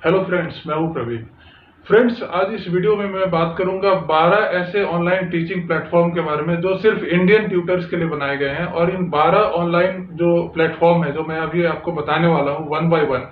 Hello friends, मैं हूं Praveen. Friends, आज इस वीडियो में मैं बात करूंगा 12 ऐसे ऑनलाइन टीचिंग प्लेटफॉर्म के बारे में जो सिर्फ इंडियन ट्यूटर्स के लिए बनाए गए हैं। और इन 12 ऑनलाइन जो प्लेटफॉर्म है जो मैं अभी आपको बताने वाला हूं वन बाय वन,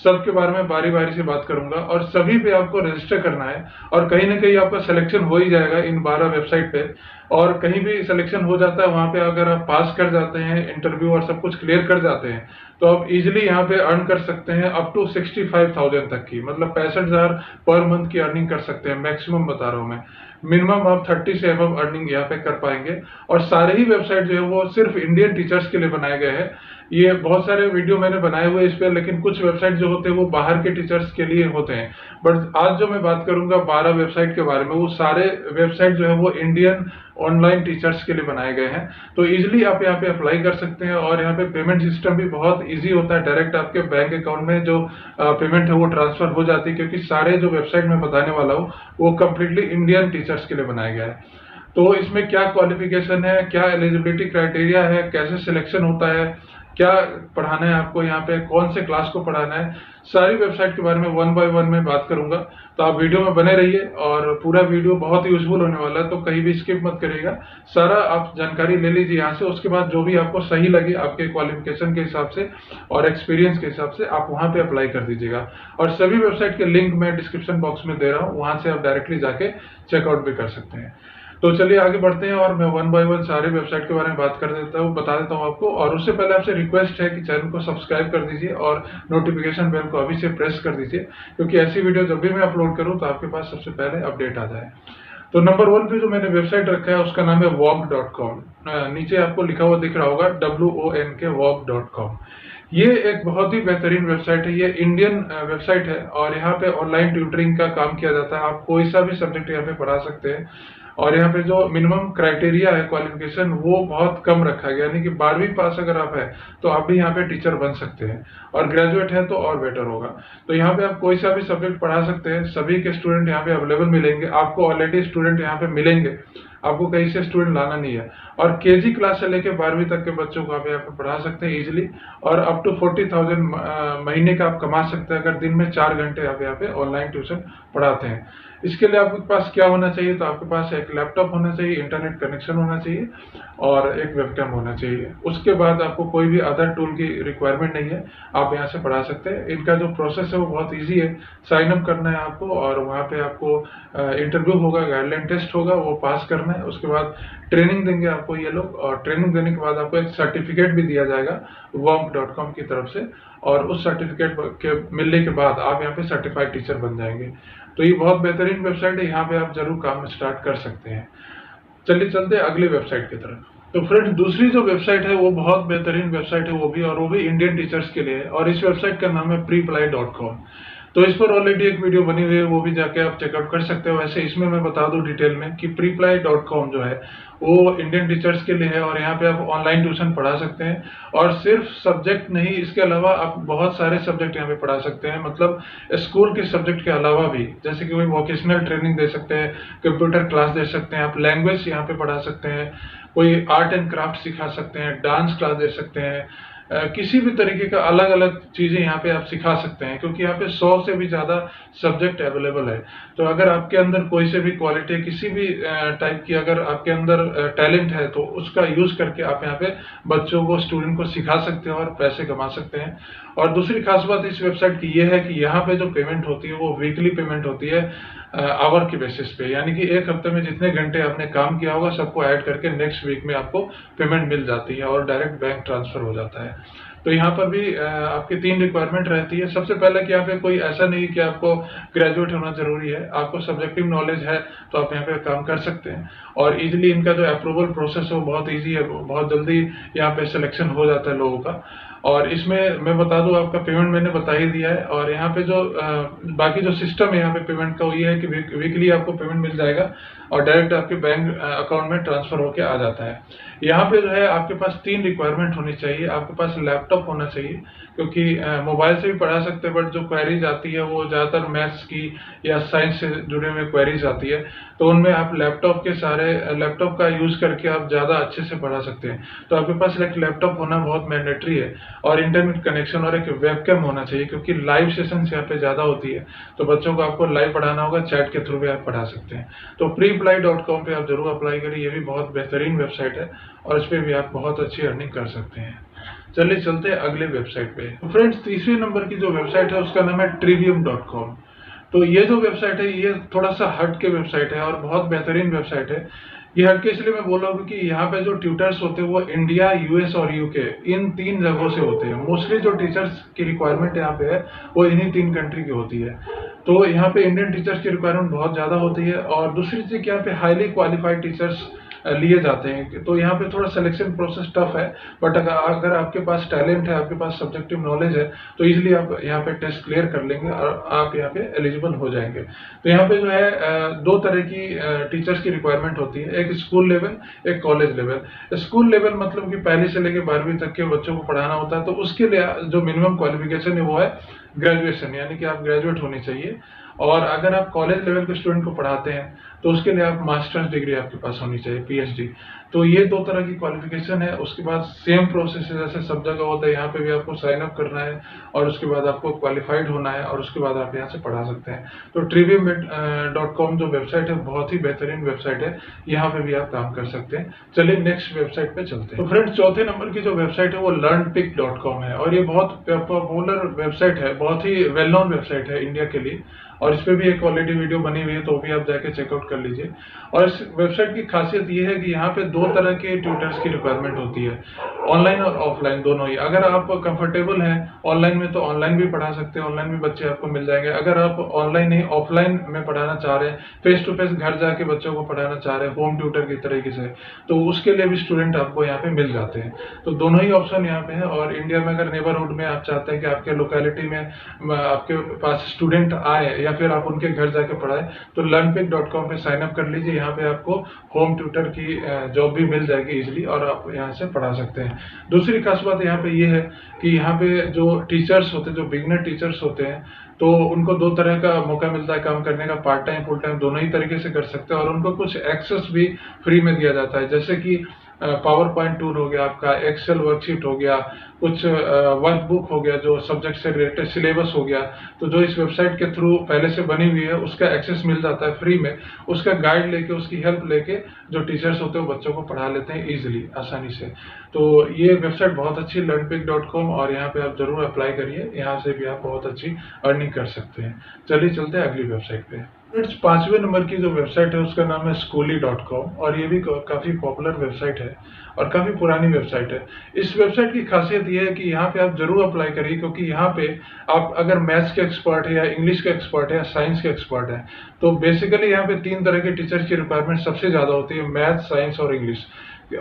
सबके बारे में बारी बारी से बात करूंगा और सभी पे आपको रजिस्टर करना है। और कहीं ना कहीं आपका सिलेक्शन हो ही जाएगा इन 12 वेबसाइट पे। और कहीं भी सिलेक्शन हो जाता है, वहां पे अगर आप पास कर जाते हैं इंटरव्यू और सब कुछ क्लियर कर जाते हैं, तो आप इजिली यहाँ पे अर्न कर सकते हैं अप टू 65,000 तक की, मतलब 65,000 पर मंथ की अर्निंग कर सकते हैं। मैक्सिमम बता रहा हूँ मैं, मिनिमम आप 30 से अब अर्निंग यहाँ पे कर पाएंगे। और सारे ही वेबसाइट जो है वो सिर्फ इंडियन टीचर्स के लिए बनाए गए हैं। ये बहुत सारे वीडियो मैंने बनाए हुए इस पे, लेकिन कुछ वेबसाइट जो होते हैं वो बाहर के टीचर्स के लिए होते हैं। बट आज जो मैं बात करूंगा 12 वेबसाइट के बारे में, वो सारे वेबसाइट जो है वो इंडियन ऑनलाइन टीचर्स के लिए बनाए गए हैं। तो इजिली आप यहाँ पे अप्लाई कर सकते हैं। और यहाँ पे पेमेंट सिस्टम भी बहुत इजी होता है, डायरेक्ट आपके बैंक अकाउंट में जो पेमेंट है वो ट्रांसफर हो जाती है, क्योंकि सारे जो वेबसाइट मैं बताने वाला हूँ वो कम्प्लीटली इंडियन टीचर्स के लिए बनाया गया है। तो इसमें क्या क्वालिफिकेशन है, क्या एलिजिबिलिटी क्राइटेरिया है, कैसे सिलेक्शन होता है, क्या पढ़ाना है आपको, यहाँ पे कौन से क्लास को पढ़ाना है, सारी वेबसाइट के बारे में वन बाय वन में बात करूंगा। तो आप वीडियो में बने रहिए और पूरा वीडियो बहुत ही यूजफुल होने वाला है, तो कहीं भी स्किप मत करिएगा। सारा आप जानकारी ले लीजिए यहाँ से। उसके बाद जो भी आपको सही लगे आपके क्वालिफिकेशन के हिसाब से और एक्सपीरियंस के हिसाब से, आप वहां पे अप्लाई कर दीजिएगा। और सभी वेबसाइट के लिंक मैं डिस्क्रिप्शन बॉक्स में दे रहा हूँ, वहां से आप डायरेक्टली जाके चेकआउट भी कर सकते हैं। तो चलिए आगे बढ़ते हैं और मैं वन बाय वन सारे वेबसाइट के बारे में बात कर देता हूँ, बता देता हूँ आपको। और उससे पहले आपसे रिक्वेस्ट है कि चैनल को सब्सक्राइब कर दीजिए और नोटिफिकेशन बेल को अभी से प्रेस कर दीजिए, क्योंकि ऐसी वीडियो जब भी मैं अपलोड करूँ तो आपके पास सबसे पहले अपडेट आ जाए। तो नंबर वन पे जो मैंने वेबसाइट रखा है उसका नाम है wok.com। नीचे आपको लिखा हुआ दिख रहा होगा WONK wok.com। ये एक बहुत ही बेहतरीन वेबसाइट है। ये इंडियन वेबसाइट है और यहाँ पे ऑनलाइन ट्यूटरिंग का काम किया जाता है। आप कोई सा भी सब्जेक्ट यहाँ पे पढ़ा सकते हैं। और यहाँ पे जो मिनिमम क्राइटेरिया है क्वालिफिकेशन, वो बहुत कम रखा गया, यानी कि 12वीं पास अगर आप है तो आप भी यहाँ पे टीचर बन सकते हैं। और ग्रेजुएट है तो और बेटर होगा। तो यहाँ पे आप कोई सा भी सब्जेक्ट पढ़ा सकते हैं। सभी के स्टूडेंट यहाँ पे अवेलेबल मिलेंगे आपको, ऑलरेडी स्टूडेंट यहाँ पे मिलेंगे, आपको कहीं से स्टूडेंट लाना नहीं है। और केजी क्लास से लेकर 12वीं तक के बच्चों को आप यहाँ पे पढ़ा सकते हैं इजिली। और अप टू 40,000 महीने का आप कमा सकते हैं अगर दिन में 4 घंटे आप यहाँ पे ऑनलाइन ट्यूशन पढ़ाते हैं। इसके लिए आपके पास क्या होना चाहिए, तो आपके पास एक लैपटॉप होना चाहिए, इंटरनेट कनेक्शन होना चाहिए और एक वेबकैम होना चाहिए। उसके बाद आपको कोई भी अदर टूल की रिक्वायरमेंट नहीं है, आप यहाँ से पढ़ा सकते हैं। इनका जो प्रोसेस है वो बहुत इजी है। साइन अप करना है आपको और वहाँ पे आपको इंटरव्यू होगा, गाइडलाइन टेस्ट होगा, वो पास करना है। उसके बाद ट्रेनिंग देंगे आपको ये लोग, और ट्रेनिंग देने के बाद आपको एक सर्टिफिकेट भी दिया जाएगा wok.com की तरफ से। और उस सर्टिफिकेट के मिलने के बाद आप यहाँ पे सर्टिफाइड टीचर बन जाएंगे। तो ये बहुत बेहतरीन वेबसाइट है, यहाँ पे आप जरूर काम स्टार्ट कर सकते हैं। चलिए चलते हैं अगले वेबसाइट की तरफ। तो फ्रेंड्स, दूसरी जो वेबसाइट है वो बहुत बेहतरीन वेबसाइट है, वो भी इंडियन टीचर्स के लिए है। और इस वेबसाइट का नाम है preply.com। तो इस पर ऑलरेडी एक वीडियो बनी हुई है, वो भी जाके आप चेकआउट कर सकते हो। वैसे इसमें मैं बता दूं डिटेल में कि preply.com जो है वो इंडियन टीचर्स के लिए है और यहाँ पे आप ऑनलाइन ट्यूशन पढ़ा सकते हैं। और सिर्फ सब्जेक्ट नहीं, इसके अलावा आप बहुत सारे सब्जेक्ट यहाँ पे पढ़ा सकते हैं, मतलब स्कूल के सब्जेक्ट के अलावा भी, जैसे कि कोई वोकेशनल ट्रेनिंग दे सकते हैं, कंप्यूटर क्लास दे सकते हैं, आप लैंग्वेज यहाँ पे पढ़ा सकते हैं, कोई आर्ट एंड क्राफ्ट सिखा सकते हैं, डांस क्लास दे सकते हैं, किसी भी तरीके का अलग अलग चीजें यहाँ पे आप सिखा सकते हैं, क्योंकि यहाँ पे 100 से भी ज्यादा सब्जेक्ट अवेलेबल है। तो अगर आपके अंदर कोई से भी क्वालिटी, किसी भी टाइप की अगर आपके अंदर टैलेंट है, तो उसका यूज करके आप यहाँ पे बच्चों को, स्टूडेंट को सिखा सकते हैं और पैसे कमा सकते हैं। और दूसरी खास बात इस वेबसाइट की यह है कि यहाँ पे जो पेमेंट होती है वो वीकली पेमेंट होती है, आवर के बेसिस पे, यानी कि एक हफ्ते में जितने घंटे आपने काम किया होगा सबको ऐड करके नेक्स्ट वीक में आपको पेमेंट मिल जाती है और डायरेक्ट बैंक ट्रांसफर हो जाता है। तो यहाँ पर भी आपकी 3 रिक्वायरमेंट रहती है। सबसे पहले कि यहाँ पे कोई ऐसा नहीं कि आपको ग्रेजुएट होना जरूरी है, आपको सब्जेक्टिव नॉलेज है तो आप यहाँ पे काम कर सकते हैं। और इजिली इनका जो अप्रूवल प्रोसेस है वो बहुत इजी है, बहुत जल्दी यहाँ पे सिलेक्शन हो जाता है लोगों का। और इसमें मैं बता दूं, आपका पेमेंट मैंने बता ही दिया है। और यहाँ पे जो बाकी जो सिस्टम है यहाँ पे पेमेंट का, वो ये है कि वीकली आपको पेमेंट मिल जाएगा और डायरेक्ट आपके बैंक अकाउंट में ट्रांसफर होके आ जाता है। यहाँ पे जो है आपके पास 3 रिक्वायरमेंट होनी चाहिए। आपके पास लैपटॉप होना चाहिए, क्योंकि मोबाइल से भी पढ़ा सकते हैं, बट जो क्वेरीज आती है वो ज़्यादातर मैथ्स की या साइंस से जुड़े हुए क्वेरीज आती है, तो उनमें आप लैपटॉप का यूज करके आप ज़्यादा अच्छे से पढ़ा सकते हैं। तो आपके पास एक लैपटॉप होना बहुत मैंडेटरी है। और इंटरनेट कनेक्शन और एक वेबकैम होना चाहिए, क्योंकि लाइव सेशंस यहाँ पे ज़्यादा होती है। तो बच्चों को आपको लाइव पढ़ाना होगा, चैट के थ्रू भी आप पढ़ा सकते हैं। तो preapply.com पे आप जरूर अप्लाई करिए, ये भी बहुत बेहतरीन वेबसाइट है और इस पर भी आप बहुत अच्छी अर्निंग कर सकते हैं। चलिए चलते हैं अगले वेबसाइट पे। तो फ्रेंड्स, तीसरे नंबर की जो वेबसाइट है उसका नाम है trivium.com। तो ये जो वेबसाइट है ये थोड़ा सा हट के वेबसाइट है और बहुत बेहतरीन वेबसाइट है। ये हट के इसलिए मैं बोल रहा हूँ क्योंकि यहाँ पे जो ट्यूटर्स होते हैं वो इंडिया, यूएस और यूके, इन 3 जगहों से होते हैं। मोस्टली जो टीचर्स की रिक्वायरमेंट यहाँ पे है वो इन्हीं 3 कंट्री की होती है। तो यहाँ पे इंडियन टीचर्स की रिक्वायरमेंट बहुत ज़्यादा होती है और दूसरी चीज़ यहाँ पे हाईली क्वालिफाइड टीचर्स लिए जाते हैं। तो यहाँ पे थोड़ा सिलेक्शन प्रोसेस टफ है, बट अगर आपके पास टैलेंट है, आपके पास सब्जेक्टिव नॉलेज है, तो इजीली आप यहाँ पे टेस्ट क्लियर कर लेंगे और आप यहाँ पे एलिजिबल हो जाएंगे। तो यहाँ पे जो है 2 तरह की टीचर्स की रिक्वायरमेंट होती है, एक स्कूल लेवल, एक कॉलेज लेवल। स्कूल लेवल मतलब कि पहली से लेकर 12वीं तक के बच्चों को पढ़ाना होता है। तो उसके लिए जो मिनिमम क्वालिफिकेशन है वो है ग्रेजुएशन, यानी कि आप ग्रेजुएट होनी चाहिए। और अगर आप कॉलेज लेवल के स्टूडेंट को पढ़ाते हैं तो उसके लिए आप मास्टर्स डिग्री आपके पास होनी चाहिए, पीएचडी। तो ये 2 तरह की क्वालिफिकेशन है। उसके बाद सेम प्रोसेस है जैसे सब जगह होता है, यहाँ पे भी आपको साइन अप करना है और उसके बाद आपको क्वालिफाइड होना है और उसके बाद आप यहाँ से पढ़ा सकते हैं। तो trivium.com जो वेबसाइट है बहुत ही बेहतरीन वेबसाइट है, यहाँ पे भी आप काम कर सकते हैं। चलिए नेक्स्ट वेबसाइट पे चलते हैं। तो फ्रेंड्स, चौथे नंबर की जो वेबसाइट है वो learnpic.com है और ये बहुत पॉपुलर वेबसाइट है, बहुत ही वेल नोन वेबसाइट है इंडिया के लिए। और इस पे भी एक ऑलरेडी वीडियो बनी हुई है, तो भी आप जाके चेकआउट कर लीजिए। और इस वेबसाइट की खासियत ये है कि यहाँ पे 2 तरह के ट्यूटर्स की रिक्वायरमेंट होती है, ऑनलाइन और ऑफलाइन दोनों ही। अगर आप कंफर्टेबल हैं ऑनलाइन में तो ऑनलाइन भी पढ़ा सकते हैं, ऑनलाइन भी बच्चे आपको मिल जाएंगे। अगर आप ऑनलाइन नहीं ऑफलाइन में पढ़ाना चाह रहे हैं, फेस टू फेस घर जाके बच्चों को पढ़ाना चाह रहे हैं होम ट्यूटर की तरीके से, तो उसके लिए भी स्टूडेंट आपको यहाँ पे मिल जाते हैं। तो दोनों ही ऑप्शन यहाँ पे है। और इंडिया में अगर नेबरहुड में आप चाहते हैं कि आपके लोकेलिटी में आपके पास स्टूडेंट आए या फिर आप उनके घर जाके पढ़ाए, तो learnpic.com पे साइन अप कर लीजिए। यहाँ पे आपको होम ट्यूटर की जॉब भी मिल जाएगी इजीली और आप यहाँ से पढ़ा सकते हैं। दूसरी खास बात यहाँ पे ये है कि यहाँ पे जो टीचर्स होते हैं, जो बिगनर टीचर्स होते हैं, तो उनको 2 तरह का मौका मिलता है काम करने का, पार्ट टाइम फुल टाइम दोनों ही तरीके से कर सकते हैं। और उनको कुछ एक्सेस भी फ्री में दिया जाता है, जैसे कि पावर पॉइंट टूल हो गया, आपका एक्सेल वर्कशीट हो गया, कुछ वर्कबुक हो गया जो सब्जेक्ट से रिलेटेड, सिलेबस हो गया। तो जो इस वेबसाइट के थ्रू पहले से बनी हुई है उसका एक्सेस मिल जाता है फ्री में। उसका गाइड लेके, उसकी हेल्प लेके जो टीचर्स होते हैं वो बच्चों को पढ़ा लेते हैं इजीली, आसानी से। तो ये वेबसाइट बहुत अच्छी learnpic.com और यहाँ पे आप जरूर अप्लाई करिए, यहाँ से भी आप बहुत अच्छी अर्निंग कर सकते हैं। चलिए चलते हैं अगली वेबसाइट पे। फ्रेंड्स, 5वें नंबर की जो वेबसाइट है उसका नाम है schooly.com और ये भी काफ़ी पॉपुलर वेबसाइट है और काफ़ी पुरानी वेबसाइट है। इस वेबसाइट की खासियत ये है कि यहाँ पे आप जरूर अप्लाई करिए, क्योंकि यहाँ पे आप अगर मैथ्स के एक्सपर्ट है या इंग्लिश के एक्सपर्ट है या साइंस के एक्सपर्ट है, तो बेसिकली यहाँ पे 3 तरह के टीचर्स की रिक्वायरमेंट सबसे ज़्यादा होती है, मैथ्स, साइंस और इंग्लिश।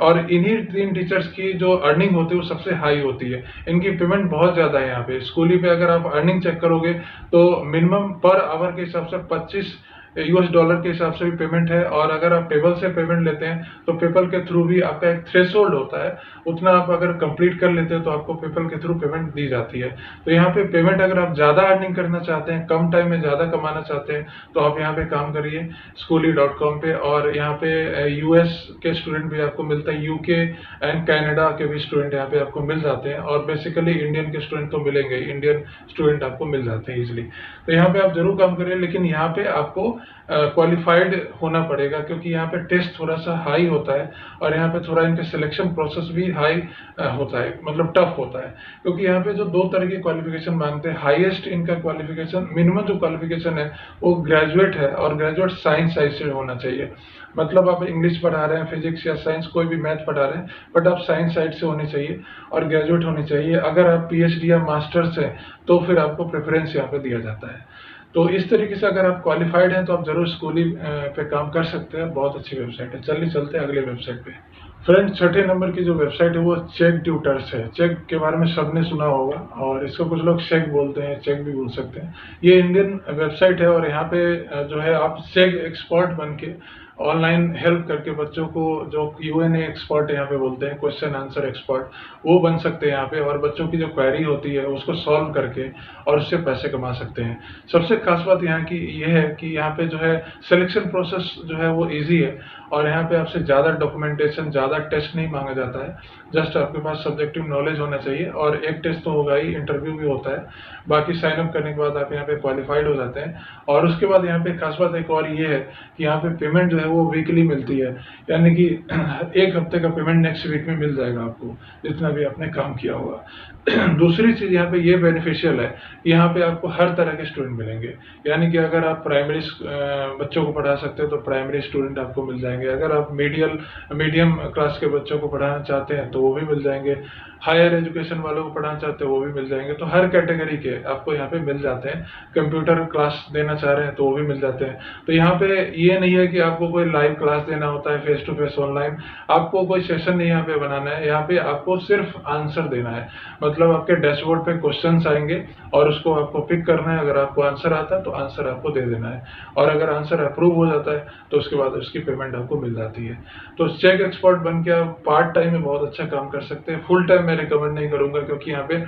और इन्हीं 3 टीचर्स की जो अर्निंग होती है वो सबसे हाई होती है, इनकी पेमेंट बहुत ज़्यादा है। यहाँ पे स्कूली पे अगर आप अर्निंग चेक करोगे तो मिनिमम पर आवर के हिसाब से 25 यूएस डॉलर के हिसाब से भी पेमेंट है। और अगर आप पेपल से पेमेंट लेते हैं तो पेपल के थ्रू भी आपका एक थ्रेशोल्ड होता है, उतना आप अगर कंप्लीट कर लेते हैं तो आपको पेपल के थ्रू पेमेंट दी जाती है। तो यहाँ पे पेमेंट अगर आप ज़्यादा अर्निंग करना चाहते हैं, कम टाइम में ज़्यादा कमाना चाहते हैं, तो आप यहाँ पे काम करिए schooly.com पे। और यहाँ पे यूएस के स्टूडेंट भी आपको मिलता है, यूके एंड कनाडा के भी स्टूडेंट यहाँ पे आपको मिल जाते हैं। और बेसिकली इंडियन के स्टूडेंट तो मिलेंगे, इंडियन स्टूडेंट आपको मिल जाते हैं इजिली। तो यहाँ पे आप जरूर काम करिए, लेकिन यहाँ पे आपको क्वालिफाइड होना पड़ेगा, क्योंकि यहाँ पे टेस्ट थोड़ा सा हाई होता है और यहाँ पे थोड़ा इनके सिलेक्शन प्रोसेस भी हाई होता है, मतलब टफ होता है। क्योंकि यहाँ पे जो 2 तरह की क्वालिफिकेशन मांगते हैं, हाईएस्ट इनका क्वालिफिकेशन, मिनिमम जो क्वालिफिकेशन है वो ग्रेजुएट है और ग्रेजुएट साइंस साइड से होना चाहिए। मतलब आप इंग्लिश पढ़ा रहे हैं, फिजिक्स या साइंस, कोई भी मैथ पढ़ा रहे हैं, बट आप साइंस साइड से होनी चाहिए और ग्रेजुएट होनी चाहिए। अगर आप पीएचडी या मास्टर्स हैं तो फिर आपको प्रेफरेंस यहाँ पे दिया जाता है। तो इस तरीके से अगर आप क्वालिफाइड हैं तो आप जरूर स्कूली पे काम कर सकते हैं, बहुत अच्छी वेबसाइट है। चलिए चलते हैं अगले वेबसाइट पे। फ्रेंड्स, 6ठे नंबर की जो वेबसाइट है वो चेक ट्यूटर्स है। चेक के बारे में सबने सुना होगा और इसको कुछ लोग चेक बोलते हैं, चेक भी बोल सकते हैं। ये इंडियन वेबसाइट है और यहाँ पे जो है आप चेक एक्सपर्ट बन के ऑनलाइन हेल्प करके बच्चों को, जो Q&A एक्सपर्ट यहाँ पे बोलते हैं, क्वेश्चन आंसर एक्सपर्ट, वो बन सकते हैं यहाँ पे, और बच्चों की जो क्वेरी होती है उसको सॉल्व करके और उससे पैसे कमा सकते हैं। सबसे खास बात यहाँ की ये है कि यहाँ पे जो है सिलेक्शन प्रोसेस जो है वो इजी है, और यहाँ पे आपसे ज़्यादा डॉक्यूमेंटेशन, ज़्यादा टेस्ट नहीं मांगा जाता है। जस्ट आपके पास सब्जेक्टिव नॉलेज होना चाहिए, और एक टेस्ट तो होगा ही, इंटरव्यू भी होता है। बाकी साइन अप करने के बाद आप यहाँ पे क्वालिफाइड हो जाते हैं। और उसके बाद यहाँ पे खास बात एक और ये है कि यहाँ पे पेमेंट जो है वो वीकली मिलती है, यानी कि एक हफ्ते का पेमेंट नेक्स्ट वीक में मिल जाएगा आपको, जितना भी आपने काम किया होगा। दूसरी चीज यहाँ पे ये बेनिफिशियल है कि यहाँ पे आपको हर तरह के स्टूडेंट मिलेंगे, यानी कि अगर आप प्राइमरी बच्चों को पढ़ा सकते हैं तो प्राइमरी स्टूडेंट आपको मिल जाएंगे, अगर आप मीडियम क्लास के बच्चों को पढ़ाना चाहते हैं तो वो भी मिल जाएंगे, हायर एजुकेशन वालों को पढ़ाना चाहते हैं वो भी मिल जाएंगे। तो हर कैटेगरी के आपको यहाँ पे मिल जाते हैं। कंप्यूटर क्लास देना चाह रहे हैं तो वो भी मिल जाते हैं। तो यहाँ पे ये नहीं है कि आपको कोई लाइव क्लास देना होता है फेस टू फेस ऑनलाइन, आपको कोई सेशन नहीं यहाँ पे बनाना है, यहाँ पे आपको सिर्फ आंसर देना है। मतलब आपके डैशबोर्ड पे क्वेश्चंस आएंगे और उसको आपको पिक करना है, अगर आपको आंसर आता है तो आंसर आपको दे देना है, और अगर आंसर अप्रूव हो जाता है तो उसके बाद उसकी पेमेंट आपको मिल जाती है। तो चेक एक्सपर्ट बन के आप पार्ट टाइम में बहुत अच्छा काम कर सकते हैं। फुल टाइम मैं रिकमेंड नहीं करूंगा, क्योंकि यहाँ पे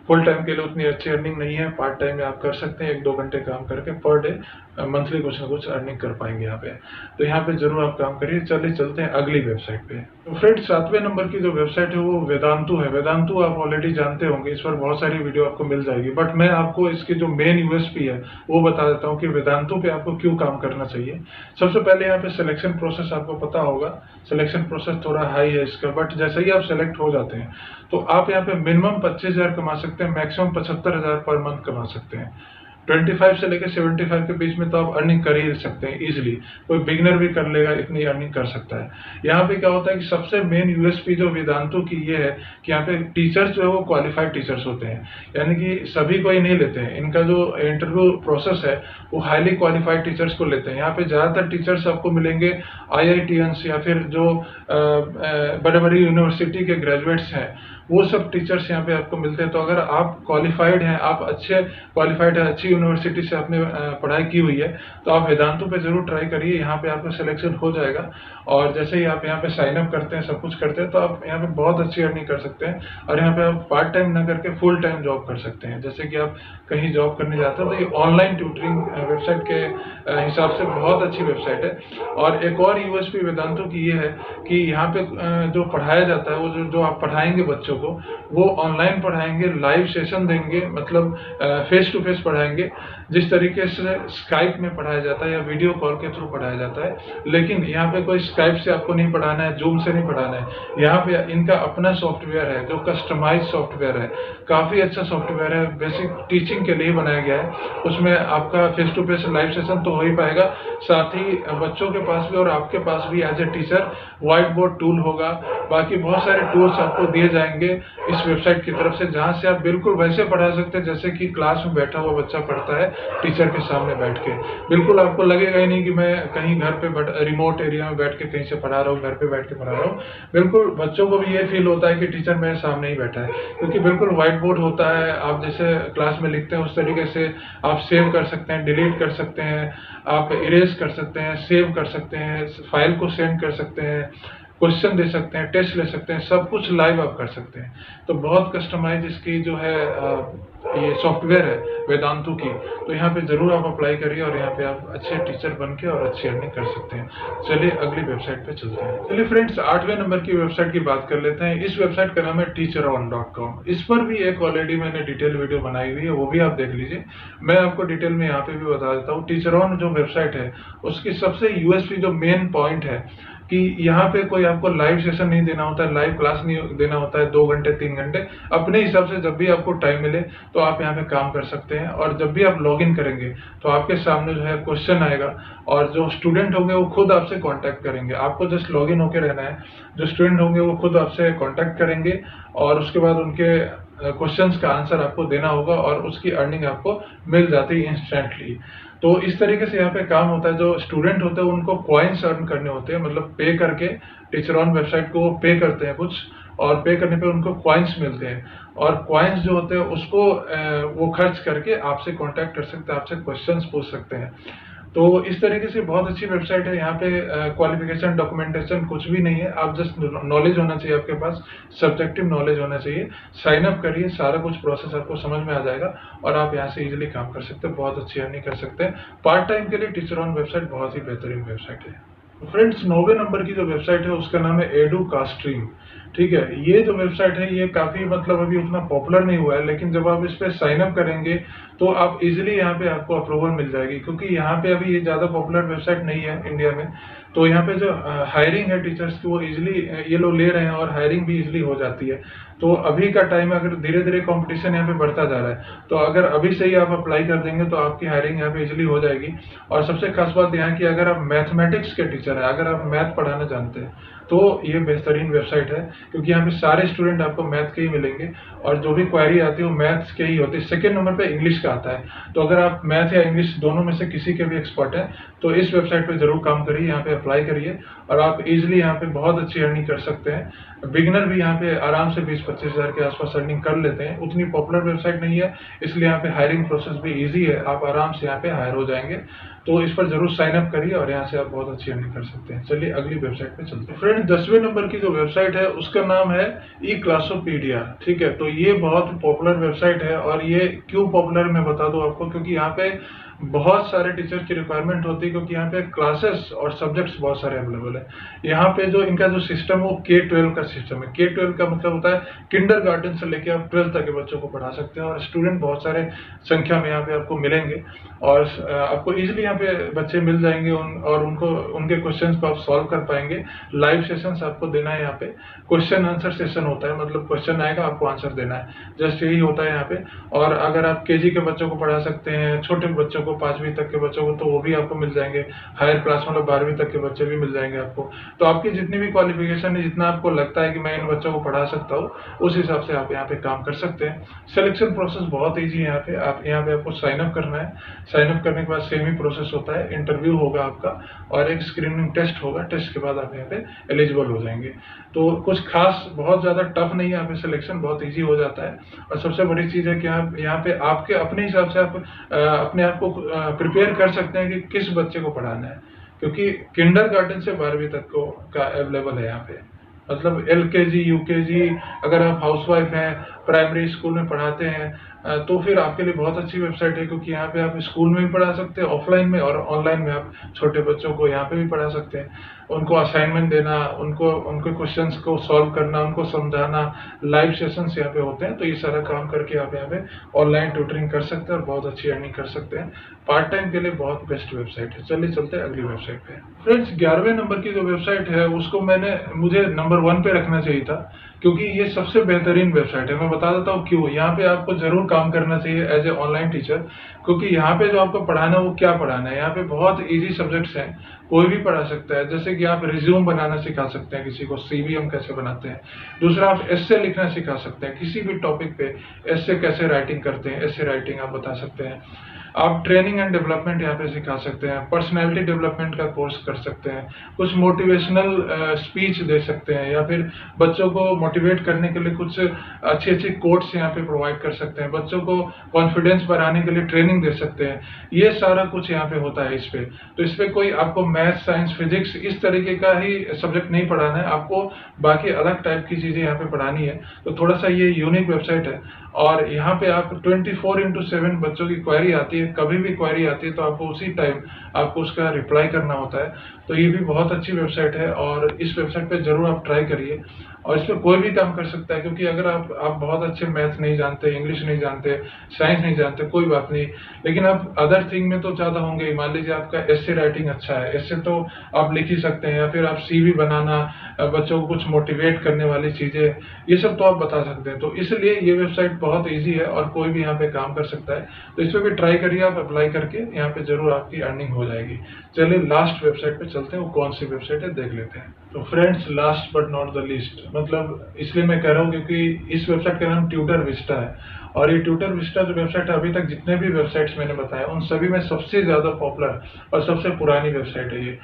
फुल टाइम के लिए उतनी अच्छी अर्निंग नहीं है। पार्ट टाइम में आप कर सकते हैं, 1-2 घंटे काम करके पर डे मंथली कुछ ना कुछ अर्निंग कर पाएंगे यहाँ पे। तो यहाँ पे जरूर आप काम करिए। चलिए चलते हैं अगली वेबसाइट पे। तो फ्रेंड्स, 7वें नंबर की जो वेबसाइट है वो वेदांतु है। वेदांतु आप ऑलरेडी जानते होंगे, इस पर बहुत सारी वीडियो आपको मिल जाएगी, बट मैं आपको इसकी जो मेन यूएसपी है वो बता देता हूँ कि वेदांतु पे आपको क्यों काम करना चाहिए। सबसे पहले यहाँ पे सिलेक्शन प्रोसेस आपको पता होगा, सिलेक्शन प्रोसेस थोड़ा हाई है इसका, बट जैसे ही आप सेलेक्ट हो जाते हैं तो आप यहाँ पे मिनिमम 25,000 कमा सकते हैं, मैक्सिमम 75,000 पर मंथ कमा सकते हैं। 25 से लेकर 75 के बीच में तो आप अर्निंग कर ही सकते हैं इजिली, कोई बिगनर भी कर लेगा, इतनी अर्निंग कर सकता है। यहाँ पे क्या होता है कि सबसे मेन यूएसपी जो वेदांतु की ये है कि यहाँ पे टीचर्स जो है वो क्वालिफाइड टीचर्स होते हैं, यानी कि सभी को ही नहीं लेते हैं। इनका जो इंटरव्यू प्रोसेस है वो हाईली क्वालिफाइड टीचर्स को लेते हैं। यहाँ पे ज्यादातर टीचर्स आपको मिलेंगे IITians या फिर जो बड़े बड़ी यूनिवर्सिटी के ग्रेजुएट्स हैं, वो सब टीचर्स यहाँ पे आपको मिलते हैं। तो अगर आप क्वालिफाइड हैं, आप अच्छे क्वालिफाइड है, अच्छी यूनिवर्सिटी से आपने पढ़ाई की हुई है, तो आप वेदांतु पे जरूर ट्राई करिए, यहाँ पे आपका सिलेक्शन हो जाएगा। और जैसे ही आप यहाँ पे साइन अप करते हैं, सब कुछ करते हैं, तो आप यहाँ पे बहुत अच्छी अर्निंग कर सकते हैं। और यहाँ पे आप पार्ट टाइम ना करके फुल टाइम जॉब कर सकते हैं। जैसे कि आप कहीं जॉब करने जाते हैं तो ये ऑनलाइन ट्यूटरिंग वेबसाइट के हिसाब से बहुत अच्छी वेबसाइट है। और एक और यूएसपी वेदांतु की ये है कि यहाँ पे जो पढ़ाया जाता है, वो जो आप पढ़ाएंगे बच्चों को, वो ऑनलाइन पढ़ाएंगे, लाइव सेशन देंगे, मतलब फेस टू फेस पढ़ाएंगे, जिस तरीके से स्काइप में पढ़ाया जाता है या वीडियो कॉल के थ्रू पढ़ाया जाता है। लेकिन यहाँ पे कोई स्काइप से आपको नहीं पढ़ाना है, जूम से नहीं पढ़ाना है। यहाँ पे इनका अपना सॉफ्टवेयर है जो कस्टमाइज सॉफ्टवेयर है, काफी अच्छा सॉफ्टवेयर है, बेसिक टीचिंग के लिए बनाया गया है। उसमें आपका face to face live session तो हो ही पाएगा, साथ ही बच्चों के पास भी और आपके पास भी as a teacher white board tool होगा। बाकी बहुत सारे टूल्स आपको दिए जाएंगे इस वेबसाइट की तरफ से, जहां से आप बिल्कुल वैसे पढ़ा सकते हैं जैसे कि क्लास में बैठा हुआ बच्चा पढ़ता है टीचर के सामने बैठ के। बिल्कुल आपको लगेगा ही नहीं कि मैं कहीं घर पे रिमोट एरिया में बैठ के कहीं से पढ़ा रहा हूँ, घर पे बैठ के पढ़ा रहा हूँ। बिल्कुल बच्चों को भी ये फील होता है कि टीचर मेरे सामने ही बैठा है, क्योंकि बिल्कुल व्हाइट बोर्ड होता है। आप जैसे क्लास में लिखते हैं उस तरीके से आप सेव कर सकते हैं, डिलीट कर सकते हैं, आप इरेज कर सकते हैं, सेव कर सकते हैं, फाइल को सेंड कर सकते हैं, क्वेश्चन दे सकते हैं, टेस्ट ले सकते हैं, सब कुछ लाइव आप कर सकते हैं। तो बहुत कस्टमाइज इसकी जो है ये सॉफ्टवेयर है वेदांतु की। तो यहाँ पे जरूर आप अप्लाई करिए और यहाँ पे आप अच्छे टीचर बन के और अच्छी अर्निंग कर सकते हैं। चलिए अगली वेबसाइट पे चलते हैं। चलिए फ्रेंड्स, 8वें नंबर की वेबसाइट की बात कर लेते हैं। इस वेबसाइट का नाम है teacheron.com। इस पर भी एक ऑलरेडी मैंने डिटेल वीडियो बनाई हुई है, वो भी आप देख लीजिए। मैं आपको डिटेल में यहाँ पे भी बता देता हूँ। टीचरॉन जो वेबसाइट है उसकी सबसे यूएसपी जो मेन पॉइंट है कि यहाँ पे कोई आपको लाइव सेशन नहीं देना होता है, लाइव क्लास नहीं देना होता है 2 घंटे 3 घंटे। अपने हिसाब से जब भी आपको टाइम मिले तो आप यहाँ पे काम कर सकते हैं। और जब भी आप लॉगिन करेंगे तो आपके सामने जो है क्वेश्चन आएगा, और जो स्टूडेंट होंगे वो खुद आपसे कांटेक्ट करेंगे। आपको जस्ट लॉगिन होकर रहना है, जो स्टूडेंट होंगे वो खुद आपसे कांटेक्ट करेंगे और उसके बाद उनके क्वेश्चंस का आंसर आपको देना होगा और उसकी अर्निंग आपको मिल जाती है इंस्टेंटली। तो इस तरीके से यहाँ पे काम होता है। जो स्टूडेंट होते हैं उनको कॉइन्स अर्न करने होते हैं, मतलब पे करके टीचरॉन वेबसाइट को पे करते हैं कुछ, और पे करने पे उनको कॉइन्स मिलते हैं। और कॉइन्स जो होते हैं उसको वो खर्च करके आपसे कांटेक्ट कर सकते हैं, आपसे क्वेश्चंस पूछ सकते हैं। तो इस तरीके से बहुत अच्छी वेबसाइट है। यहाँ पे क्वालिफिकेशन डॉक्यूमेंटेशन कुछ भी नहीं है, आप जस्ट नॉलेज होना चाहिए आपके पास, सब्जेक्टिव नॉलेज होना चाहिए। साइन अप करिए, सारा कुछ प्रोसेस आपको समझ में आ जाएगा और आप यहाँ से इजीली काम कर सकते हैं, बहुत अच्छी अर्निंग कर सकते हैं। पार्ट टाइम के लिए टीचर ऑन वेबसाइट बहुत ही बेहतरीन वेबसाइट है। फ्रेंड्स 9वें नंबर की जो वेबसाइट है उसका नाम है एडुकास्ट्रीम। ठीक है, ये जो वेबसाइट है ये काफी मतलब अभी उतना पॉपुलर नहीं हुआ है, लेकिन जब आप इस पे साइन अप करेंगे तो आप इजीली यहाँ पे आपको अप्रूवल मिल जाएगी, क्योंकि यहाँ पे अभी ये ज्यादा पॉपुलर वेबसाइट नहीं है इंडिया में। तो यहाँ पे जो हायरिंग है टीचर्स की वो इजीली ये लोग ले रहे हैं और हायरिंग भी इजीली हो जाती है। तो अभी का टाइम अगर धीरे धीरे कंपटीशन यहाँ पे बढ़ता जा रहा है, तो अगर अभी से ही आप अप्लाई कर देंगे तो आपकी हायरिंग यहाँ पे इजीली हो जाएगी। और सबसे खास बात यहाँ की, अगर आप मैथमेटिक्स के टीचर हैं, अगर आप मैथ पढ़ाना जानते हैं तो ये बेहतरीन वेबसाइट है, क्योंकि यहाँ पे सारे स्टूडेंट आपको मैथ के ही मिलेंगे और जो भी क्वेरी आती है वो मैथ्स के ही होती है। सेकेंड नंबर पे इंग्लिश का आता है, तो अगर आप मैथ या इंग्लिश दोनों में से किसी के भी एक्सपर्ट हैं तो इस वेबसाइट पे जरूर काम करिए, यहाँ पे अप्लाई करिए और आप इजिली यहाँ पे बहुत अच्छी अर्निंग कर सकते हैं। बिगिनर भी यहाँ पे आराम से 20-25 हज़ार के आसपास अर्निंग कर लेते हैं। उतनी पॉपुलर वेबसाइट नहीं है, इसलिए यहाँ पे हायरिंग प्रोसेस भी ईजी है, आप आराम से यहाँ पे हायर हो जाएंगे। तो इस पर जरूर साइन अप करिए और यहाँ से आप बहुत अच्छी अर्निंग कर सकते हैं। चलिए अगली वेबसाइट पे चलते हैं। फ्रेंड 10वें नंबर की जो वेबसाइट है उसका नाम है ई क्लासोपीडिया। ठीक है, तो ये बहुत पॉपुलर वेबसाइट है और ये क्यों पॉपुलर मैं बता दूं आपको, क्योंकि यहाँ पे बहुत सारे टीचर की रिक्वायरमेंट होती है, क्योंकि यहाँ पे क्लासेस और सब्जेक्ट्स बहुत सारे अवेलेबल है। यहाँ पे जो इनका जो सिस्टम है वो K-12 का सिस्टम है। K-12 का मतलब होता है किंडरगार्टन से लेके आप 12th तक के बच्चों को पढ़ा सकते हैं और स्टूडेंट बहुत सारे संख्या में यहाँ पे आपको मिलेंगे और आपको इजीली यहाँ पे बच्चे मिल जाएंगे और उनको उनके क्वेश्चंस को आप सॉल्व कर पाएंगे। लाइव सेशंस आपको देना है, यहाँ पे क्वेश्चन आंसर सेशन होता है, मतलब क्वेश्चन आएगा आपको आंसर देना है, जस्ट यही होता है यहाँ पे। और अगर आप केजी के बच्चों को पढ़ा सकते हैं, छोटे बच्चों को 5वीं तक के बच्चों को, तो वो भी आपको मिल जाएंगे। हायर क्लास मतलब 12वीं तक के बच्चे भी मिल जाएंगे आपको। तो आपकी जितनी भी क्वालिफिकेशन है, जितना आपको लगता है कि मैं इन बच्चों को पढ़ा सकता हूँ, उस हिसाब से आप यहाँ पे काम कर सकते हैं। सिलेक्शन प्रोसेस बहुत ईजी है यहाँ पे। आप यहाँ पे आपको साइन अप करना है, साइन अप करने के बाद सेम ही प्रोसेस होता है, इंटरव्यू होगा आपका और एक स्क्रीनिंग टेस्ट होगा, टेस्ट के बाद आप यहाँ पे एलिजिबल हो जाएंगे। तो कुछ खास बहुत ज्यादा टफ नहीं है, यहाँ पे सिलेक्शन बहुत इजी हो जाता है। और सबसे बड़ी चीज है कि आप यहाँ पे आपके अपने हिसाब से आप अपने आप को प्रिपेयर कर सकते हैं कि किस बच्चे को पढ़ाना है, क्योंकि किंडरगार्टन से 12वीं तक को का अवेलेबल है यहाँ पे। मतलब LKG UKG, अगर आप हाउसवाइफ हैं, प्राइमरी स्कूल में पढ़ाते हैं, तो फिर आपके लिए बहुत अच्छी वेबसाइट है, क्योंकि यहाँ पे आप स्कूल में भी पढ़ा सकते हैं ऑफलाइन में, और ऑनलाइन में आप छोटे बच्चों को यहाँ पे भी पढ़ा सकते हैं। उनको असाइनमेंट देना, उनके क्वेश्चंस को सॉल्व करना, उनको समझाना, लाइव सेशंस यहाँ पे होते हैं। तो ये सारा काम करके आप यहाँ पे ऑनलाइन ट्यूटरिंग कर सकते हैं और बहुत अच्छी अर्निंग कर सकते हैं। पार्ट टाइम के लिए बहुत बेस्ट वेबसाइट है। चलिए चलते हैं अगली वेबसाइट पे। फ्रेंड्स 11वें नंबर की जो वेबसाइट है उसको मुझे नंबर 1 पे रखना चाहिए था, क्योंकि ये सबसे बेहतरीन वेबसाइट है। मैं बता देता हूँ क्यों। यहाँ पे आपको जरूर काम करना चाहिए एज ए ऑनलाइन टीचर, क्योंकि यहाँ पे जो आपको पढ़ाना है वो क्या पढ़ाना है। यहाँ पे बहुत इजी सब्जेक्ट्स हैं, कोई भी पढ़ा सकता है। जैसे कि आप रिज्यूम बनाना सिखा सकते हैं किसी को, CV हम कैसे बनाते हैं। दूसरा, आप एस्से लिखना सिखा सकते हैं, किसी भी टॉपिक पे एस्से कैसे राइटिंग करते हैं, एस्से राइटिंग आप बता सकते हैं। आप ट्रेनिंग एंड डेवलपमेंट यहाँ पे सिखा सकते हैं, पर्सनैलिटी डेवलपमेंट का कोर्स कर सकते हैं, कुछ मोटिवेशनल स्पीच दे सकते हैं, या फिर बच्चों को मोटिवेट करने के लिए कुछ अच्छी अच्छी कोट्स यहाँ पे प्रोवाइड कर सकते हैं, बच्चों को कॉन्फिडेंस बढ़ाने के लिए ट्रेनिंग दे सकते हैं। ये सारा कुछ यहाँ पे होता है इस पे। तो इस पे कोई आपको मैथ, साइंस, फिजिक्स इस तरीके का ही सब्जेक्ट नहीं पढ़ाना है, आपको बाकी अलग टाइप की चीजें यहाँ पे पढ़ानी है। तो थोड़ा सा ये यूनिक वेबसाइट है और यहाँ पे आप 24/7 बच्चों की क्वेरी आती है, कभी भी क्वेरी आती है तो आपको उसी टाइम आपको उसका रिप्लाई करना होता है। तो ये भी बहुत अच्छी वेबसाइट है और इस वेबसाइट पे जरूर आप ट्राई करिए। और इस पर कोई भी काम कर सकता है, क्योंकि अगर आप बहुत अच्छे मैथ्स नहीं जानते, इंग्लिश नहीं जानते, साइंस नहीं जानते, कोई बात नहीं, लेकिन आप अदर थिंग में तो ज्यादा होंगे। मान लीजिए आपका एस्से राइटिंग अच्छा है, एस्से तो आप लिख ही सकते हैं, या फिर आप CV बनाना, बच्चों को कुछ मोटिवेट करने वाली चीजें, ये सब तो आप बता सकते हैं। तो इसलिए ये वेबसाइट बहुत ईजी है और कोई भी यहाँ पे काम कर सकता है। तो इस पर भी ट्राई करिए, आप अप्लाई करके यहाँ पे जरूर आपकी अर्निंग हो जाएगी। चलिए लास्ट वेबसाइट पे चलते हैं, वो कौन सी वेबसाइट है देख लेते हैं। तो friends last but not the least, मतलब इसलिए मैं कह रहा हूँ क्योंकि इस वेबसाइट का नाम ट्यूटर विस्टा है और ये ट्यूटर विस्टा जो वेबसाइट है, अभी तक जितने भी वेबसाइट्स मैंने बताया उन सभी में सबसे ज्यादा पॉपुलर और सबसे पुरानी वेबसाइट है ये।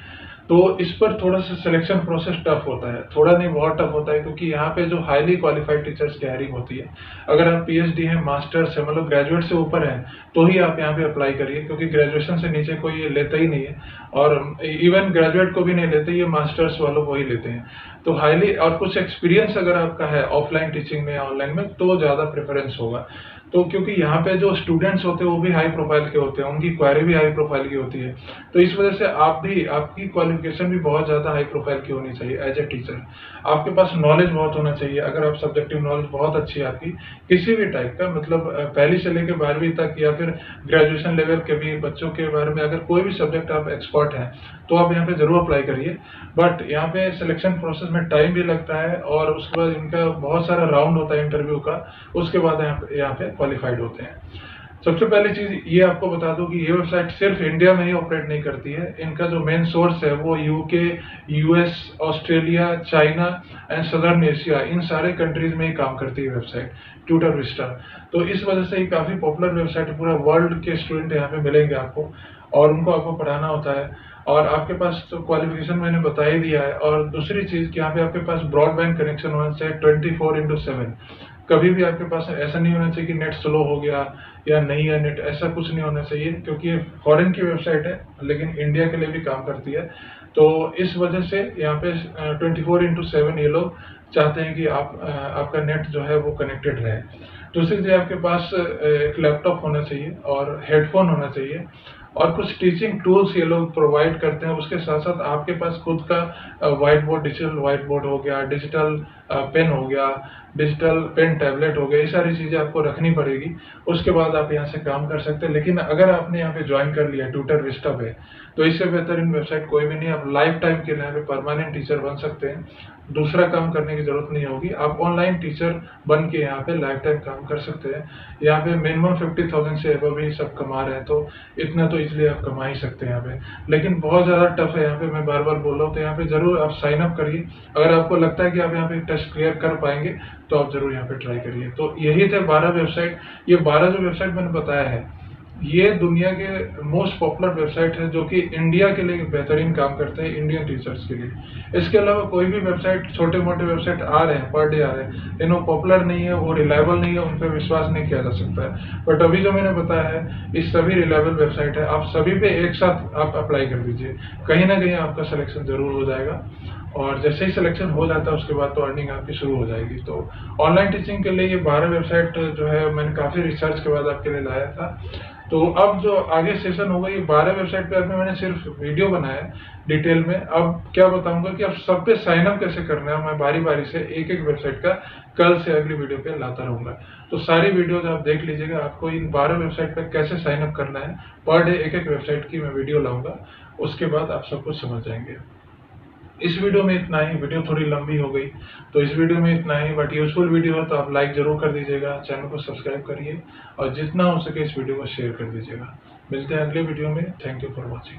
तो इस पर थोड़ा सा सिलेक्शन प्रोसेस टफ होता है, थोड़ा नहीं बहुत टफ होता है, क्योंकि यहाँ पे जो हाईली क्वालिफाइड टीचर्स की हायरिंग होती है। अगर आप पीएचडी हैं, मास्टर्स है, मतलब ग्रेजुएट से ऊपर हैं, तो ही आप यहाँ पे अप्लाई करिए, क्योंकि ग्रेजुएशन से नीचे कोई ये लेता ही नहीं है, और इवन ग्रेजुएट को भी नहीं लेते, ये मास्टर्स वालों को ही लेते हैं। तो हाईली, और कुछ एक्सपीरियंस अगर आपका है ऑफलाइन टीचिंग में या ऑनलाइन में, तो ज़्यादा प्रेफरेंस होगा। तो क्योंकि यहाँ पे जो स्टूडेंट्स होते हैं वो भी हाई प्रोफाइल के होते हैं, उनकी क्वेरी भी हाई प्रोफाइल की होती है, तो इस वजह से आप भी, आपकी क्वालिफिकेशन भी बहुत ज़्यादा हाई प्रोफाइल की होनी चाहिए एज ए टीचर। आपके पास नॉलेज बहुत होना चाहिए, अगर आप सब्जेक्टिव नॉलेज बहुत अच्छी है आपकी, किसी भी टाइप का, मतलब पहली से लेकर 12वीं तक, या फिर ग्रेजुएशन लेवल के भी बच्चों के बारे में अगर कोई भी सब्जेक्ट आप एक्सपर्ट हैं, तो आप यहाँ पे जरूर अप्लाई करिए। बट यहाँ पे सिलेक्शन प्रोसेस में टाइम भी लगता है, और उसके बाद इनका बहुत सारा राउंड होता है इंटरव्यू का, उसके बाद यहाँ पे क्वालिफाइड होते हैं। सबसे पहली चीज ये आपको बता दूं कि ये वेबसाइट सिर्फ इंडिया में ही ऑपरेट नहीं करती है। इनका जो मेन सोर्स है वो UK, US, Australia, China and southern Asia, इन सारे कंट्रीज में ही काम करती है वेबसाइट ट्यूटर विस्टा। तो इस वजह से ये काफी पॉपुलर वेबसाइट है, पूरा वर्ल्ड के स्टूडेंट यहाँ पे मिलेंगे आपको, और उनको आपको पढ़ाना होता है। और आपके पास तो क्वालिफिकेशन मैंने बता ही दिया है। और दूसरी चीज कि यहाँ पे आपके पास ब्रॉडबैंड कनेक्शन होना चाहिए 24/7। कभी भी आपके पास ऐसा नहीं होना चाहिए कि नेट स्लो हो गया या नहीं है नेट, ऐसा कुछ नहीं होना चाहिए, क्योंकि ये फॉरेन की वेबसाइट है लेकिन इंडिया के लिए भी काम करती है। तो इस वजह से यहाँ पे 24/7 ये लोग चाहते हैं कि आपका नेट जो है वो कनेक्टेड रहे। दूसरी चीज, आपके पास एक लैपटॉप होना चाहिए और हेडफोन होना चाहिए, और कुछ टीचिंग टूल्स ये लोग प्रोवाइड करते हैं। उसके साथ साथ आपके पास खुद का white board, digital white board हो गया, डिजिटल पेन हो गया, डिजिटल पेन टैबलेट हो गया, ये सारी चीजें आपको रखनी पड़ेगी। उसके बाद आप यहाँ से काम कर सकते हैं। लेकिन अगर आपने यहाँ पे ज्वाइन कर लिया ट्यूटर विस्टा पे, तो इससे बेहतरीन वेबसाइट कोई भी नहीं। आप लाइफ टाइम के लिए यहाँ पे परमानेंट टीचर बन सकते हैं, दूसरा काम करने की जरूरत नहीं होगी। आप ऑनलाइन टीचर बन के यहाँ पे लाइफ टाइम काम कर सकते हैं। यहाँ पे मिनिमम 50,000 से अबव ही सब कमा रहे हैं, तो इतना तो इसलिए आप कमा ही सकते हैं यहाँ पे। लेकिन बहुत ज्यादा टफ है यहाँ पे, मैं बार बार बोल रहा हूँ। तो यहाँ पे जरूर आप साइन अप करिए। अगर आपको लगता है कि आप यहाँ पे टेस्ट क्लियर कर पाएंगे, तो आप जरूर यहाँ पे ट्राई करिए। तो यही थे 12 वेबसाइट। ये 12 जो वेबसाइट मैंने बताया है, ये दुनिया के मोस्ट पॉपुलर वेबसाइट है, जो कि इंडिया के लिए बेहतरीन काम करते हैं, इंडियन टीचर्स के लिए। इसके अलावा कोई भी वेबसाइट, छोटे मोटे वेबसाइट आ रहे हैं, पर डे आ रहे हैं, लेकिन वो पॉपुलर नहीं है, वो रिलायबल नहीं है, उन पर विश्वास नहीं किया जा सकता है। बट अभी जो मैंने बताया है, इस सभी रिलायबल वेबसाइट है, आप सभी पे एक साथ आप अप्लाई कर दीजिए, कहीं ना कहीं आपका सिलेक्शन जरूर हो जाएगा। और जैसे ही सिलेक्शन हो जाता है उसके बाद तो अर्निंग आपकी शुरू हो जाएगी। तो ऑनलाइन टीचिंग के लिए ये 12 वेबसाइट जो है मैंने काफी रिसर्च के बाद आपके लिए लाया था। तो अब जो आगे सेशन होगा, ये 12 वेबसाइट पे अभी मैंने सिर्फ वीडियो बनाया है डिटेल में। अब क्या बताऊंगा कि आप सब पे साइन अप कैसे करना है, मैं बारी बारी से एक एक वेबसाइट का कल से अगली वीडियो पे लाता रहूंगा। तो सारी वीडियोज आप देख लीजिएगा, आपको इन 12 वेबसाइट पे कैसे साइन अप करना है, पर डे एक एक वेबसाइट की मैं वीडियो लाऊंगा, उसके बाद आप सब कुछ समझ जाएंगे। इस वीडियो में इतना ही। वीडियो थोड़ी लंबी हो गई, तो इस वीडियो में इतना ही। बट यूजफुल वीडियो है तो आप लाइक जरूर कर दीजिएगा, चैनल को सब्सक्राइब करिए, और जितना हो सके इस वीडियो को शेयर कर दीजिएगा। मिलते हैं अगले वीडियो में। Thank you for watching.